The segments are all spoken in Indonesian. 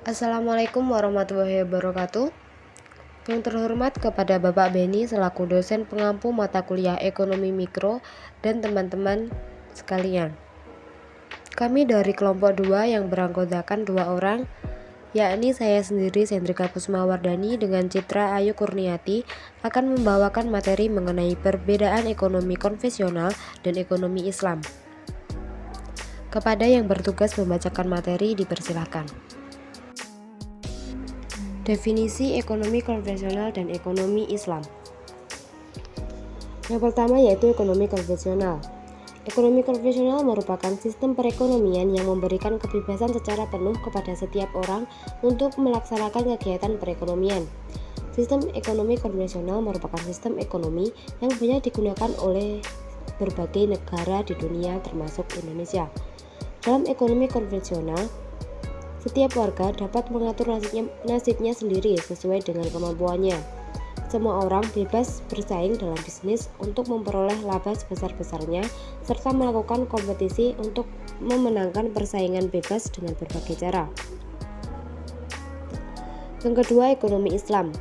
Assalamualaikum warahmatullahi wabarakatuh. Yang terhormat kepada Bapak Beni selaku dosen pengampu mata kuliah Ekonomi Mikro dan teman-teman sekalian. Kami dari kelompok 2 yang beranggotakan 2 orang, yakni saya sendiri Sendrika Kusmawardani dengan Citra Ayu Kurniati akan membawakan materi mengenai perbedaan ekonomi konvensional dan ekonomi Islam. Kepada yang bertugas membacakan materi dipersilakan. Definisi ekonomi konvensional dan ekonomi Islam. Yang pertama yaitu ekonomi konvensional. Ekonomi konvensional merupakan sistem perekonomian yang memberikan kebebasan secara penuh kepada setiap orang untuk melaksanakan kegiatan perekonomian. Sistem ekonomi konvensional merupakan sistem ekonomi yang banyak digunakan oleh berbagai negara di dunia termasuk Indonesia. Dalam ekonomi konvensional, setiap warga dapat mengatur nasibnya sendiri sesuai dengan kemampuannya. Semua orang bebas bersaing dalam bisnis untuk memperoleh laba sebesar-besarnya serta melakukan kompetisi untuk memenangkan persaingan bebas dengan berbagai cara. Yang kedua, ekonomi Islam.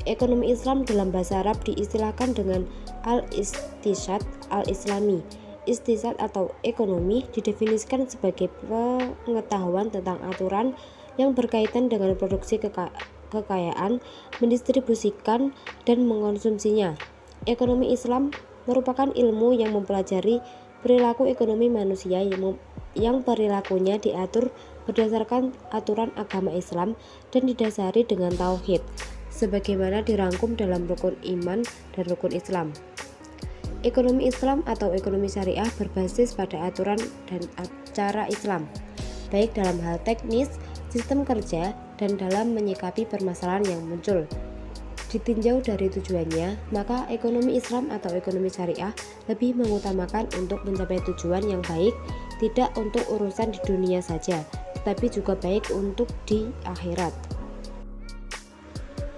Ekonomi Islam dalam bahasa Arab diistilahkan dengan al-iqtisad al-islami. Iqtisad atau ekonomi didefinisikan sebagai pengetahuan tentang aturan yang berkaitan dengan produksi kekayaan, mendistribusikan, dan mengkonsumsinya. Ekonomi Islam merupakan ilmu yang mempelajari perilaku ekonomi manusia yang perilakunya diatur berdasarkan aturan agama Islam dan didasari dengan tauhid, sebagaimana dirangkum dalam rukun iman dan rukun Islam. Ekonomi Islam atau ekonomi syariah berbasis pada aturan dan cara Islam, baik dalam hal teknis, sistem kerja, dan dalam menyikapi permasalahan yang muncul. Ditinjau dari tujuannya, maka ekonomi Islam atau ekonomi syariah lebih mengutamakan untuk mencapai tujuan yang baik, tidak untuk urusan di dunia saja, tetapi juga baik untuk di akhirat.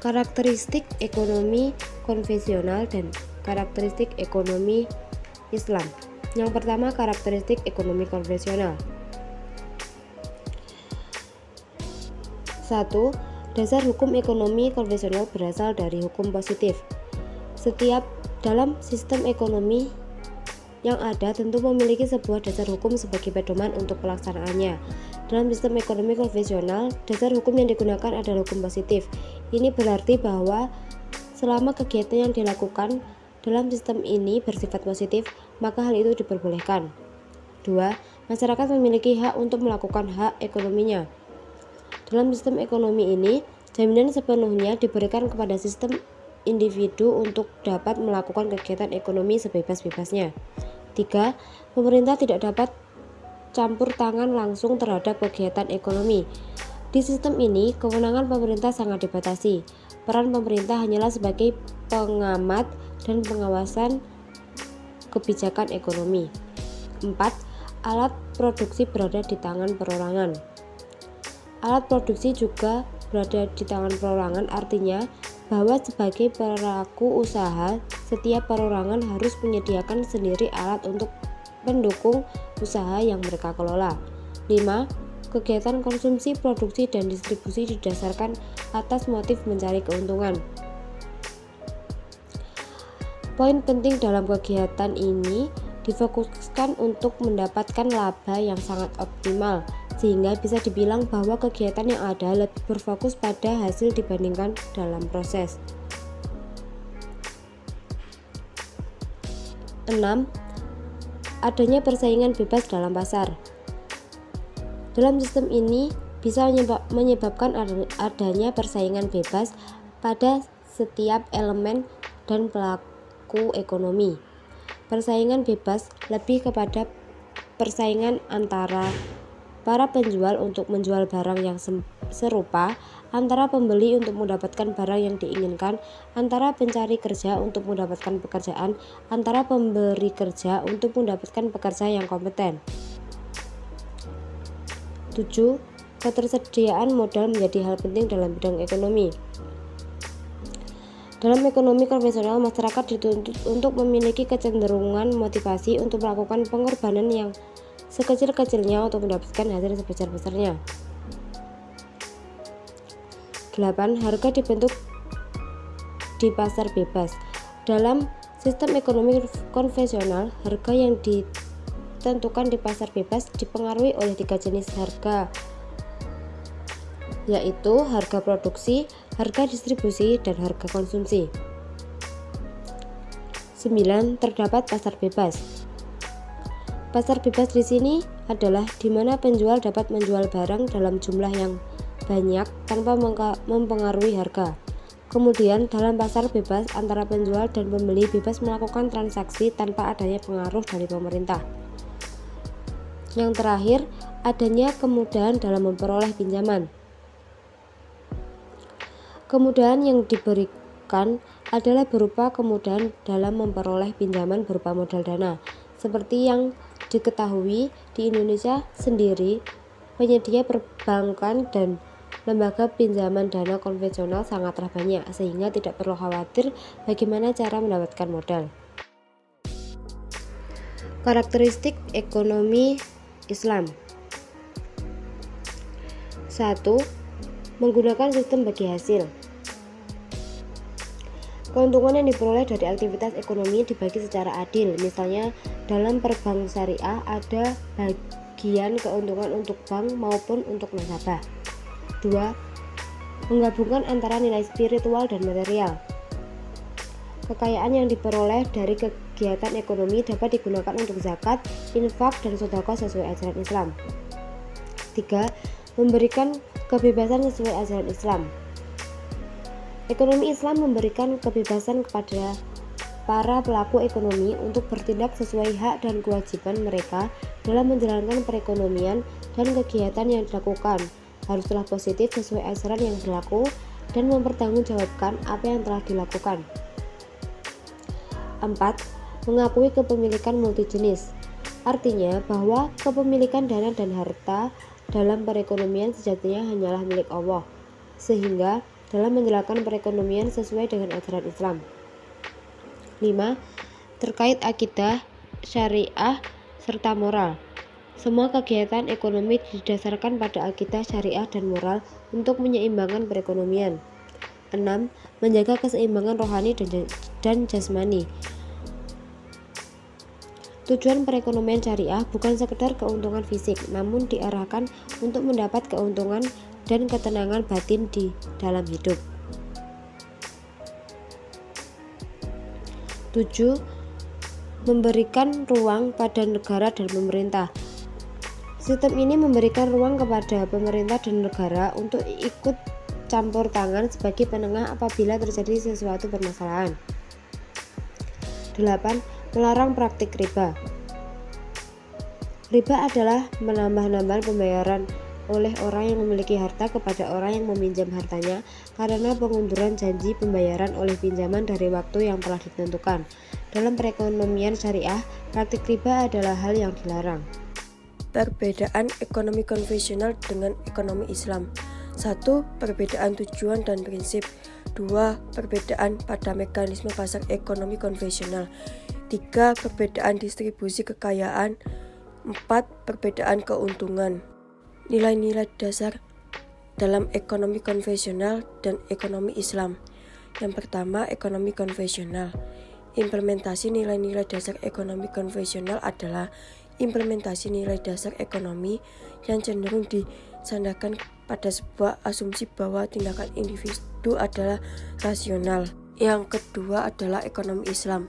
Karakteristik ekonomi konvensional dan karakteristik ekonomi Islam. Yang pertama, karakteristik ekonomi konvensional. 1. Dasar hukum ekonomi konvensional berasal dari hukum positif. Setiap dalam sistem ekonomi yang ada tentu memiliki sebuah dasar hukum sebagai pedoman untuk pelaksanaannya. Dalam sistem ekonomi konvensional, dasar hukum yang digunakan adalah hukum positif. Ini berarti bahwa selama kegiatan yang dilakukan dalam sistem ini bersifat positif, maka hal itu diperbolehkan. 2. Masyarakat memiliki hak untuk melakukan hak ekonominya. Dalam sistem ekonomi ini, jaminan sepenuhnya diberikan kepada sistem individu untuk dapat melakukan kegiatan ekonomi sebebas-bebasnya. 3. Pemerintah tidak dapat campur tangan langsung terhadap kegiatan ekonomi. Di sistem ini, kewenangan pemerintah sangat dibatasi. Peran pemerintah hanyalah sebagai pengamat dan pengawasan kebijakan ekonomi. 4. Alat produksi berada di tangan perorangan. Alat produksi juga berada di tangan perorangan, artinya bahwa sebagai pelaku usaha, setiap perorangan harus menyediakan sendiri alat untuk mendukung usaha yang mereka kelola. 5. Kegiatan konsumsi, produksi, dan distribusi didasarkan atas motif mencari keuntungan. Poin penting dalam kegiatan ini difokuskan untuk mendapatkan laba yang sangat optimal, sehingga bisa dibilang bahwa kegiatan yang ada lebih berfokus pada hasil dibandingkan dalam proses. 6. Adanya persaingan bebas dalam pasar. Dalam sistem ini bisa menyebabkan adanya persaingan bebas pada setiap elemen dan pelaku ekonomi. Persaingan bebas lebih kepada persaingan antara para penjual untuk menjual barang yang serupa, antara pembeli untuk mendapatkan barang yang diinginkan, antara pencari kerja untuk mendapatkan pekerjaan, antara pemberi kerja untuk mendapatkan pekerja yang kompeten. 7. Ketersediaan modal menjadi hal penting dalam bidang ekonomi. Dalam ekonomi konvensional, masyarakat dituntut untuk memiliki kecenderungan motivasi untuk melakukan pengorbanan yang sekecil-kecilnya untuk mendapatkan hasil sebesar-besarnya. 8. Harga dibentuk di pasar bebas. Dalam sistem ekonomi konvensional, harga yang ditentukan di pasar bebas dipengaruhi oleh 3 jenis harga, yaitu harga produksi, harga distribusi, dan harga konsumsi. 9. Terdapat pasar bebas. Pasar bebas di sini adalah di mana penjual dapat menjual barang dalam jumlah yang banyak tanpa mempengaruhi harga. Kemudian dalam pasar bebas antara penjual dan pembeli bebas melakukan transaksi tanpa adanya pengaruh dari pemerintah. Yang terakhir, adanya kemudahan dalam memperoleh pinjaman. Kemudahan yang diberikan adalah berupa kemudahan dalam memperoleh pinjaman berupa modal dana. Seperti yang diketahui, di Indonesia sendiri, penyedia perbankan dan lembaga pinjaman dana konvensional sangatlah banyak, sehingga tidak perlu khawatir bagaimana cara mendapatkan modal. Karakteristik ekonomi Islam. 1. Menggunakan sistem bagi hasil. Keuntungan yang diperoleh dari aktivitas ekonomi dibagi secara adil. Misalnya, dalam perbank syariah ada bagian keuntungan untuk bank maupun untuk nasabah. 2. Menggabungkan antara nilai spiritual dan material. Kekayaan yang diperoleh dari kegiatan ekonomi dapat digunakan untuk zakat, infak, dan sedekah sesuai ajaran Islam. 3. Memberikan kebebasan sesuai ajaran Islam. Ekonomi Islam memberikan kebebasan kepada para pelaku ekonomi untuk bertindak sesuai hak dan kewajiban mereka dalam menjalankan perekonomian, dan kegiatan yang dilakukan haruslah positif sesuai ajaran yang berlaku dan mempertanggungjawabkan apa yang telah dilakukan. 4. Mengakui kepemilikan multijenis. Artinya bahwa kepemilikan dana dan harta dalam perekonomian sejatinya hanyalah milik Allah, sehingga dalam menjalankan perekonomian sesuai dengan ajaran Islam. 5. Terkait akidah, syariah, serta moral. Semua kegiatan ekonomi didasarkan pada akidah, syariah, dan moral untuk menyeimbangkan perekonomian. 6. Menjaga keseimbangan rohani dan jasmani. Tujuan perekonomian syariah bukan sekedar keuntungan fisik, namun diarahkan untuk mendapat keuntungan dan ketenangan batin di dalam hidup. 7. Memberikan ruang pada negara dan pemerintah. Sistem ini memberikan ruang kepada pemerintah dan negara untuk ikut campur tangan sebagai penengah apabila terjadi sesuatu permasalahan. 8. Melarang praktik riba. Riba adalah menambah-nambah pembayaran oleh orang yang memiliki harta kepada orang yang meminjam hartanya karena pengunduran janji pembayaran oleh pinjaman dari waktu yang telah ditentukan. Dalam perekonomian syariah, praktik riba adalah hal yang dilarang. Perbedaan ekonomi konvensional dengan ekonomi Islam. 1. Perbedaan tujuan dan prinsip. 2. Perbedaan pada mekanisme pasar ekonomi konvensional. 3. Perbedaan distribusi kekayaan. 4. Perbedaan keuntungan. Nilai-nilai dasar dalam ekonomi konvensional dan ekonomi Islam. Yang pertama, ekonomi konvensional. Implementasi nilai-nilai dasar ekonomi konvensional adalah implementasi nilai dasar ekonomi yang cenderung disandarkan pada sebuah asumsi bahwa tindakan individu adalah rasional. Yang kedua adalah ekonomi Islam.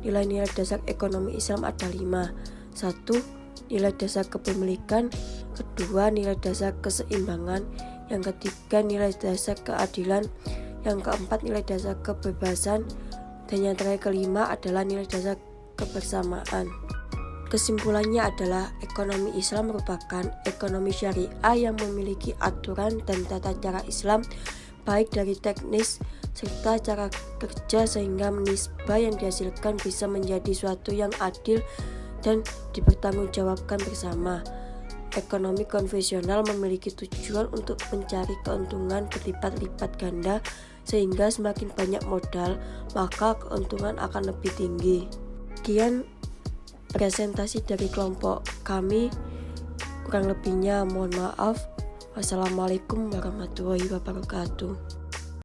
Nilai-nilai dasar ekonomi Islam ada 5. 1. Nilai dasar kepemilikan. 2. Nilai dasar keseimbangan. Yang ketiga, nilai dasar keadilan. Yang keempat, nilai dasar kebebasan. Dan yang terakhir kelima adalah nilai dasar kebersamaan. Kesimpulannya adalah ekonomi Islam merupakan ekonomi syariah yang memiliki aturan dan tata cara Islam, baik dari teknis serta cara kerja, sehingga nisbah yang dihasilkan bisa menjadi suatu yang adil dan dipertanggungjawabkan bersama. Ekonomi konvensional memiliki tujuan untuk mencari keuntungan berlipat-lipat ganda, sehingga semakin banyak modal, maka keuntungan akan lebih tinggi. Sekian presentasi dari kelompok kami, kurang lebihnya mohon maaf. Wassalamualaikum warahmatullahi wabarakatuh.